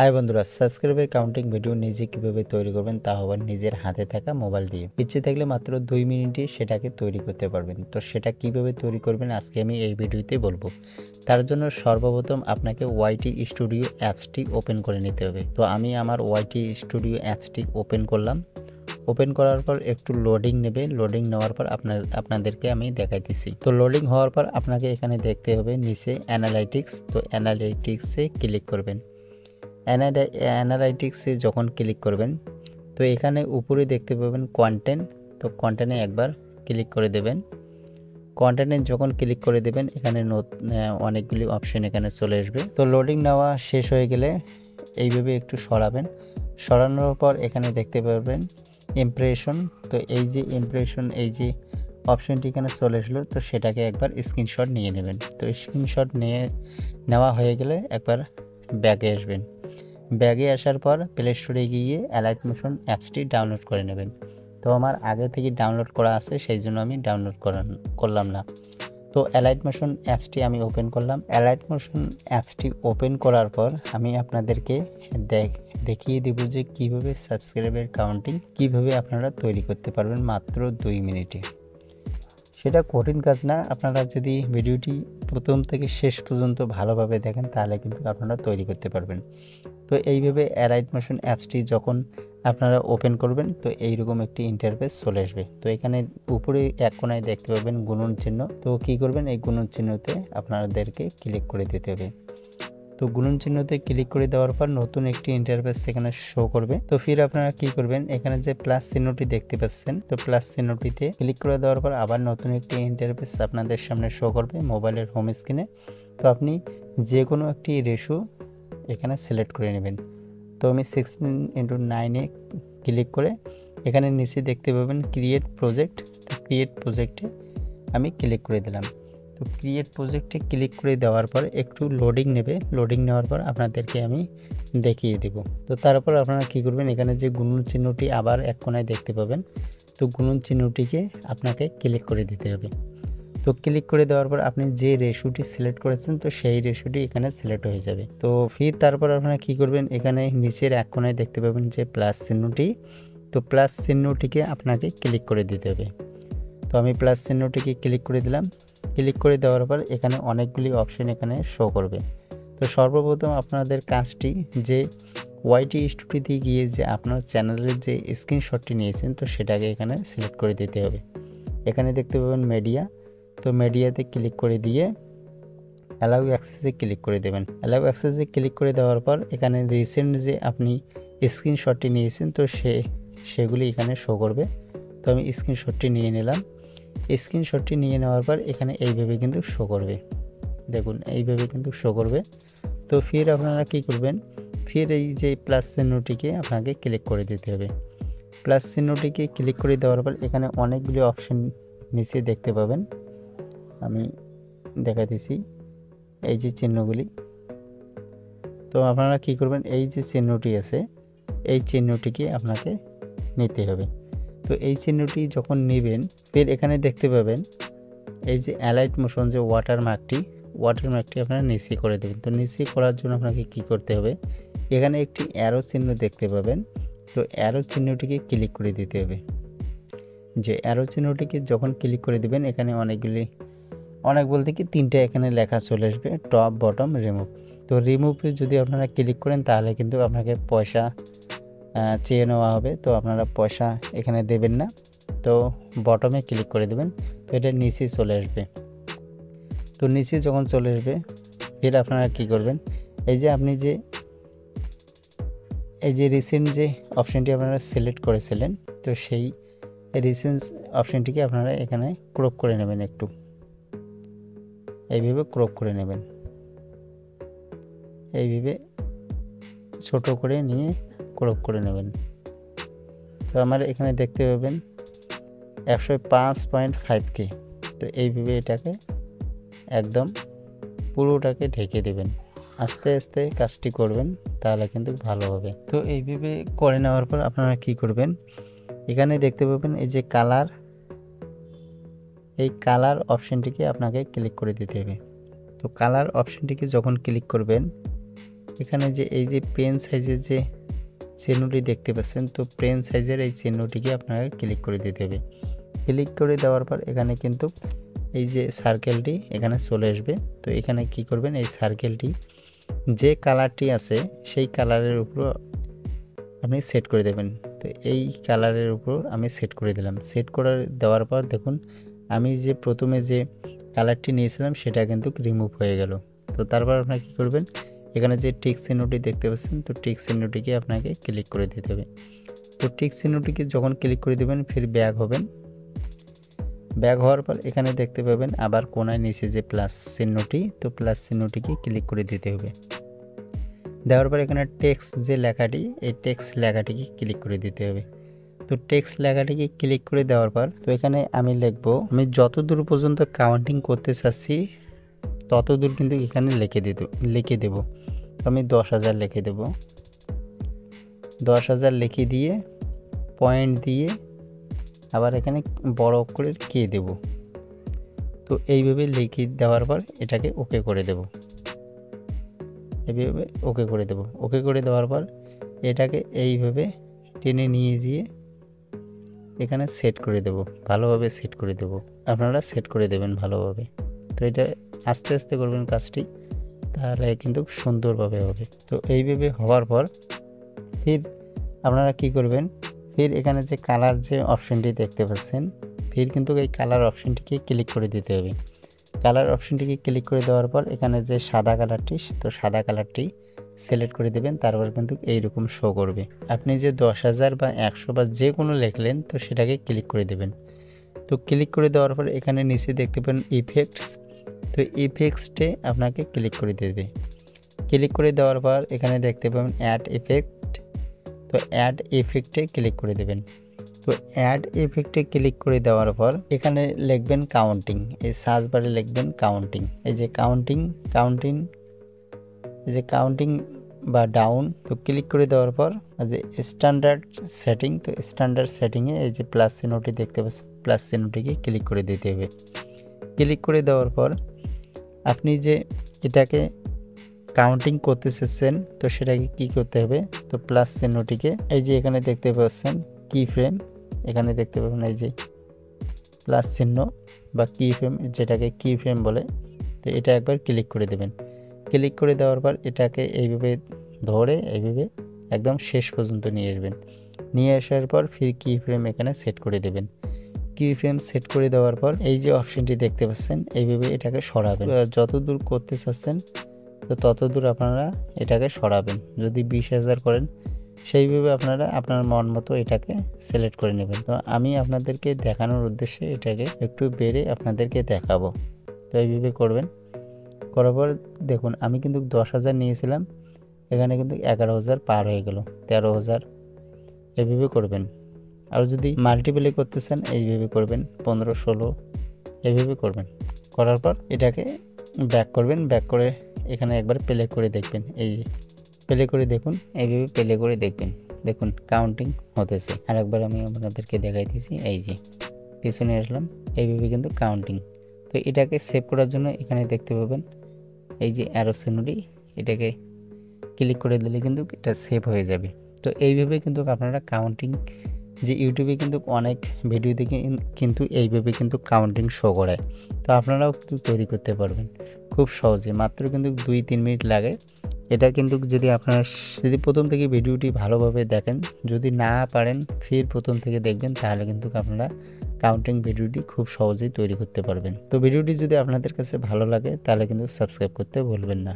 High বন্ধুরা, subscriber counting video নিজে কিভাবে তৈরি করবেন তা আবার নিজের হাতে থাকা মোবাইল দিয়ে। ইচ্ছে থাকলে মাত্র 2 মিনিটে সেটাকে তৈরি করতে পারবেন। তো সেটা কিভাবে তৈরি করবেন আজকে আমি এই ভিডিওতে বলবো। তার জন্য সর্বপ্রথম আপনাকে ওয়াইটি স্টুডিও অ্যাপসটি ওপেন করে নিতে হবে। তো আমি আমার ওয়াইটি স্টুডিও অ্যাপসটি ওপেন করলাম। ওপেন করার পর একটু লোডিং নেবে। লোডিং নেওয়ার পর আপনাদেরকে আমি দেখাইতেছি। তো লোডিং হওয়ার পর আপনাকে এখানে দেখতে হবে নিচে অ্যানালাইটিক্স। তো অ্যানালাইটিক্সে ক্লিক করবেন। অ্যানালাইটিক্সে যখন ক্লিক করবেন তো এখানে উপরে দেখতে পাবেন কন্টেন্ট। তো কন্টেন্টে একবার ক্লিক করে দেবেন। কন্টেন্টে যখন ক্লিক করে দেবেন এখানে অনেকগুলি অপশন এখানে চলে আসবে। তো লোডিং নেওয়া শেষ হয়ে গেলে এইভাবে একটু সরাবেন। সরানোর পর এখানে দেখতে পাবেন ইমপ্রেশন। তো এই যে ইমপ্রেশন, এই যে অপশনটি এখানে চলে আসলো, তো সেটাকে একবার স্ক্রিনশট নিয়ে নেবেন। তো স্ক্রিনশট নেওয়া হয়ে গেলে একবার ব্যাগে আসবেন। ব্যাগে আসার পর প্লে স্টোরে গিয়ে অ্যালাইট মোশন অ্যাপসটি ডাউনলোড করে নেবেন। তো আমার আগে থেকে ডাউনলোড করা আছে, সেই জন্য আমি ডাউনলোড করলাম না। তো অ্যালাইট মোশন অ্যাপসটি আমি ওপেন করলাম। অ্যালাইট মোশন অ্যাপসটি ওপেন করার পর আমি আপনাদেরকে দেখিয়ে দেব যে কীভাবে সাবস্ক্রাইবার কাউন্টিং কীভাবে আপনারা তৈরি করতে পারবেন মাত্র 2 মিনিটে। সেটা কঠিন কাজ না। আপনারা যদি ভিডিওটি প্রথম থেকে শেষ পর্যন্ত ভালোভাবে দেখেন তাহলে কিন্তু আপনারা তৈরি করতে পারবেন। তো এইভাবে অ্যালাইট মোশন অ্যাপসটি যখন আপনারা ওপেন করবেন তো এইরকম একটি ইন্টারফেস চলে আসবে। তো এখানে উপরে এক কোণায় দেখতে পাবেন গুণন চিহ্ন। তো কী করবেন, এই গুণন চিহ্নতে আপনাদেরকে ক্লিক করে দিতে হবে। তো গুণন চিহ্নতে ক্লিক করে দেওয়ার পর নতুন একটি ইন্টারফেস সেখানে শো করবে। তো ফির আপনারা কি করবেন, এখানে যে প্লাস চিহ্নটি দেখতে পাচ্ছেন, তো প্লাস চিহ্নটিতে ক্লিক করে দেওয়ার পর আবার নতুন একটি ইন্টারফেস আপনাদের সামনে শো করবে মোবাইলের হোম স্ক্রিনে। তো আপনি যে কোনো একটি রেশো এখানে সিলেক্ট করে নেবেন। তো আমি 16:9 ক্লিক করে এখানে নিচে দেখতে পাবেন ক্রিয়েট প্রজেক্ট। তো ক্রিয়েট প্রজেক্টে আমি ক্লিক করে দিলাম। তো ক্রিয়েট প্রজেক্টে ক্লিক করে দেওয়ার পর একটু লোডিং নেবে। লোডিং নেওয়ার পর আপনাদেরকে আমি দেখিয়ে দেব। তো তারপর আপনারা কি করবেন, এখানে যে গুণন চিহ্নটি আবার এক কোণায় দেখতে পাবেন, তো গুণন চিহ্নটিকে আপনাকে ক্লিক করে দিতে হবে। তো ক্লিক করে দেওয়ার পর আপনি যে রেশোটি সিলেক্ট করেছেন তো সেই রেশোটি এখানে সিলেক্ট হয়ে যাবে। তো ফির তারপর আপনারা কি করবেন, এখানে নিচের এক কোণায় দেখতে পাবেন যে প্লাস চিহ্নটি। তো প্লাস চিহ্নটিকে আপনাকে ক্লিক করে দিতে হবে। তো আমি প্লাস চিহ্নটিকে ক্লিক করে দিলাম। ক্লিক করে দেওয়ার পর এখানে অনেকগুলি অপশন এখানে শো করবে। তো সর্বপ্রথম আপনাদের কাজটি যে ওয়াইটি স্টুডিওতে গিয়ে যে আপনার চ্যানেলের যে স্ক্রিনশটটি নিয়েছেন তো সেটাকে এখানে সিলেক্ট করে দিতে হবে। এখানে দেখতে পাবেন মিডিয়া। তো মিডিয়াতে ক্লিক করে দিয়ে অ্যালাউ অ্যাক্সেসে ক্লিক করে দেবেন। অ্যালাউ অ্যাক্সেসে ক্লিক করে দেওয়ার পর এখানে রিসেন্ট যে আপনি স্ক্রিনশটটি নিয়েছেন তো সেগুলি এখানে শো করবে। তো আমি স্ক্রিনশটটি নিয়ে নিলাম। স্ক্রিনশটটি নিয়ে নেওয়ার পর এখানে এইভাবে কিন্তু শো করবে। দেখুন এইভাবে কিন্তু শো করবে। তো ফির আপনারা কি করবেন, ফির এই যে প্লাস চিহ্নটিকে আপনাকে ক্লিক করে দিতে হবে। প্লাস চিহ্নটিকে ক্লিক করে দেওয়ার পর এখানে অনেকগুলি অপশন নিচে দেখতে পাবেন। আমি দেখাতেছি এই যে চিহ্নগুলি। তো আপনারা কি করবেন, এই যে চিহ্নটি আছে এই চিহ্নটিকে আপনাকে নিতে হবে। তো এই চিহ্নটি যখন নেবেন ফির এখানে দেখতে পাবেন এই যে অ্যালাইট মোশন যে ওয়াটারমার্কটি আপনারা নিচে করে দেবেন। তো নিচে করার জন্য আপনাকে কি করতে হবে, এখানে একটি অ্যারো চিহ্ন দেখতে পাবেন। তো অ্যারো চিহ্নটিকে ক্লিক করে দিতে হবে। যে অ্যারো চিহ্নটিকে যখন ক্লিক করে দেবেন এখানে অনেক বলতে কি 3টা এখানে লেখা চলে আসবে, টপ বটম রিমুভ। তো রিমুভে যদি আপনারা ক্লিক করেন তাহলে কিন্তু আপনাকে পয়সা চেয়ে নেওয়া হবে। তো আপনারা পয়সা এখানে দেবেন না। তো বটমে ক্লিক করে দেবেন। তো এটা নিচে চলে আসবে। তো নিচে যখন চলে আসবে ফির আপনারা কি করবেন, এই যে আপনি যে এই যে রিসেন্ট যে অপশনটি আপনারা সিলেক্ট করেছিলেন তো সেই রিসেন্ট অপশনটিকে আপনারা এখানে ক্রপ করে নেবেন। একটু এইভাবে ক্রপ করে নেবেন। এইভাবে ছোট করে নিয়ে ক্রপ করে নেবেন। তো আমার এখানে দেখতে পাবেন 105.5K। তো এইভাবে এটাকে একদম পুরোটাকে ঢেকে দেবেন। আস্তে আস্তে কাজটি করবেন তাহলে কিন্তু ভালো হবে। তো এইভাবে করে নেওয়ার পর আপনারা কি করবেন, এখানে দেখতে পাবেন এই যে কালার, এই কালার অপশনটিকে আপনাকে ক্লিক করে দিতে হবে। তো কালার অপশনটিকে যখন ক্লিক করবেন এখানে যে এই যে পেন সাইজের যে চিহ্নটি দেখতে পাচ্ছেন, তো পেন সাইজের এই চিহ্নটিকে আপনাকে ক্লিক করে দিতে হবে। ক্লিক করে দেওয়ার পর এখানে কিন্তু এই যে সার্কেলটি এখানে চলে আসবে। তো এখানে কি করবেন, এই সার্কেলটি যে কালারটি আছে সেই কালারের উপর আপনি সেট করে দেবেন। তো এই কালারের উপর আমি সেট করে দিলাম। সেট করে দেওয়ার পর দেখুন আমি যে প্রথমে যে কালারটি নিয়েছিলাম সেটা কিন্তু রিমুভ হয়ে গেল। তো তারপর আপনারা কী করবেন, এখানে যে টিক চিহ্নটি দেখতে পাচ্ছেন, তো টিক চিহ্নটিকে আপনাকে ক্লিক করে দিতে হবে। তো টিক চিহ্নটিকে যখন ক্লিক করে দেবেন ফির ব্যাক হবেন। ব্যাক হওয়ার পর এখানে দেখতে পাবেন আবার কোণায় নিচে যে প্লাস চিহ্নটি, তো প্লাস চিহ্নটিকে ক্লিক করে দিতে হবে। দেওয়ার পর এখানে টেক্সট যে লেখাটি, এই টেক্সট লেখাটিকে ক্লিক করে দিতে হবে। তো টেক্সট লেখাটিকে ক্লিক করে দেওয়ার পর তো এখানে আমি লিখব, আমি যত দূর পর্যন্ত কাউন্টিং করতে চাচ্ছি তত দূর কিন্তু এখানে লিখে দেব। আমি 10,000 লিখে দেব। 10,000 লিখে দিয়ে পয়েন্ট দিয়ে আবার এখানে বড় অক্ষরে কে দেব। তো এইভাবে লিখে দেওয়ার পর এটাকে ওকে করে দেব। এইভাবে ওকে করে দেব। ওকে করে দেওয়ার পর এটাকে এইভাবে টেনে নিয়ে গিয়ে এখানে সেট করে দেব, ভালোভাবে সেট করে দেব। আপনারা সেট করে দেবেন ভালোভাবে। তো এটা আস্তে আস্তে করবেন কাজটি, তাহলে কিন্তু সুন্দরভাবে হবে। তো এইভাবে হওয়ার পর ফির আপনারা কি করবেন, ফির এখানে যে কালার যে অপশনটি দেখতে পাচ্ছেন, ফির কিন্তু এই কালার অপশনটিকে ক্লিক করে দিতে হবে। কালার অপশনটিকে ক্লিক করে দেওয়ার পর এখানে যে সাদা কালারটি, তো সাদা কালারটি সিলেক্ট করে দেবেন। তারপর কিন্তু এইরকম শো করবে। আপনি যে 10,000 বা 100 বা যে কোনো লিখলেন, তো সেটাকে ক্লিক করে দেবেন। তো ক্লিক করে দেওয়ার পর এখানে নিচে দেখতে পাবেন ইফেক্টস, তো ইফেক্টসে আপনাকে ক্লিক করে দেবে। ক্লিক করে দেওয়ার পর এখানে দেখতে পাবেন অ্যাড ইফেক্ট, তো অ্যাড ইফেক্টে ক্লিক করে দেবেন। তো অ্যাড ইফেক্টে ক্লিক করে দেওয়ার পর এখানে লিখবেন কাউন্টিং, এই সার্চ বারে লিখবেন কাউন্টিং। এই যে কাউন্টিং এই যে কাউন্টিং বা ডাউন, তো ক্লিক করে দেওয়ার পর যে স্ট্যান্ডার্ড সেটিং, তো স্ট্যান্ডার্ড সেটিংয়ে এই যে প্লাস চিহ্নটি দেখতে পাচ্ছেন, প্লাস চিহ্নটিকে ক্লিক করে দিতে হবে। ক্লিক করে দেওয়ার পর আপনি যে এটাকে কাউন্টিং করতে চাচ্ছেন, তো সেটাকে কি করতে হবে, তো প্লাস চিহ্নটিকে এই যে এখানে দেখতে পাচ্ছেন কি ফ্রেম, এখানে দেখতে পাবেন এই যে প্লাস চিহ্ন বা কি ফ্রেম, যেটাকে কি ফ্রেম বলে, তো এটা একবার ক্লিক করে দেবেন। ক্লিক করে দেওয়ার পর এটাকে এইভাবে ধরে এইভাবে একদম শেষ পর্যন্ত নিয়ে আসবেন। নিয়ে আসার পর ফির কি ফ্রেম এখানে সেট করে দেবেন। কি ফ্রেম সেট করে দেওয়ার পর এই যে অপশনটি দেখতে পাচ্ছেন, এইভাবে এটাকে সরাবেন। যত দূর করতে চাচ্ছেন তো তত দূর আপনারা এটাকে সরাবেন। যদি 20,000 করেন সেইভাবে আপনারা আপনার মন মতো এটাকে সিলেক্ট করে নেবেন। তো আমি আপনাদেরকে দেখানোর উদ্দেশ্যে এটাকে একটু বেড়ে আপনাদেরকে দেখাবো। তো এইভাবে করবেন। করার পর দেখুন আমি কিন্তু 10,000 নিয়েছিলাম, এখানে কিন্তু 11,000 পার হয়ে গেল, 13,000। এইভাবে করবেন। আর যদি মাল্টিপ্লাই করতে চান এইভাবে করবেন, 15, 16 এইভাবে করবেন। করার পর এটাকে ব্যাক করবেন। ব্যাক করে এখানে একবার প্লে করে দেখবেন, এই প্লে করে দেখুন, এইভাবে প্লে করে দেখবেন। দেখুন কাউন্টিং হতেছে। আর একবার আমি আপনাদেরকে দেখাইতেছি, এই যে পিছনে আসলাম, এইভাবে কিন্তু কাউন্টিং। তো এটাকে সেভ করার জন্য এখানে দেখতে পাবেন এই যে অ্যারো চিহ্নটি, এটাকে ক্লিক করে দিলে কিন্তু এটা সেভ হয়ে যাবে। তো এইভাবে কিন্তু আপনারা কাউন্টিং, যে ইউটিউবে কিন্তু অনেক ভিডিও দেখে কিন্তু এইভাবে কিন্তু কাউন্টিং শো করায়। তো আপনারাও কিন্তু তৈরি করতে পারবেন খুব সহজে, মাত্র কিন্তু 2-3 মিনিট লাগে। এটা কিন্তু যদি প্রথম থেকে ভিডিওটি ভালোভাবে দেখেন, যদি না পারেন ফির প্রথম থেকে দেখবেন, তাহলে কিন্তু আপনারা কাউন্টিং ভিডিওটি খুব সহজেই তৈরি করতে পারবেন। তো ভিডিওটি যদি আপনাদের কাছে ভালো লাগে তাহলে কিন্তু সাবস্ক্রাইব করতে ভুলবেন না।